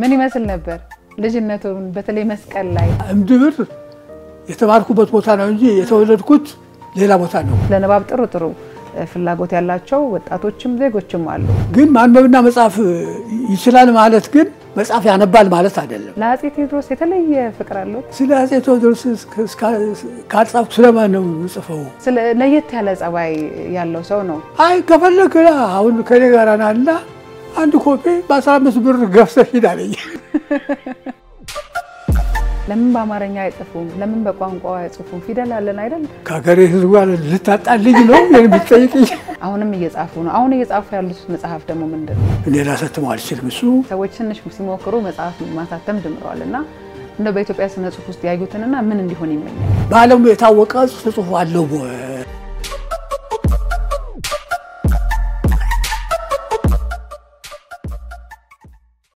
ምን ይመስል ነበር ልጅነቱን በተለይ መስቀል ላይ እምድብር የተባርኩበት ቦታ ነው እንጂ የተወለድኩት ሌላ ቦታ ነው ለነባብ ጥሩ ፍላጎት ያላቸው ወጣቶችም ዜጎችም አሉ ግን ማንበብና መጻፍ ይችላል ማለት ግን መጻፍ ያነባል ማለት አይደለም ለአፄ ቴዎድሮስ የተለየ ፍቅር አለው ስለ አፄ ቴዎድሮስ ካልጻፍኩ ስለማን ነው ጽፈው ስለ ለየት ያለ ጸባይ ያለው ሰው ነው አይ ከፈለክ አሁን ከኔ ጋር ናና አንድ ኮፒ በ15 ብር ገፍተህ ሂዳለኝ ለምን በአማርኛ አይጽፉም ለምን በቋንቋው አይጽፉም ፊደል አለን አይደል ካገሬ ህዝብ ጋር ልታጣልኝ ነው የምትጠይቀኝ አሁንም እየጻፉ ነው አሁን እየጻፉ ያሉት መጽሐፍ ደግሞ ምንድነው እኔ ላሳተመው አልችልም እሱ ሰዎች ትንሽ ሲሞክሩ መጽሐፍ ማሳተም ጀምረዋልና እንደ በኢትዮጵያ ስነ ጽሁፍ ውስጥ ያዩትንና ምን እንዲሆን ይመኛል ባለም የታወቀ ጽሁፍ አለው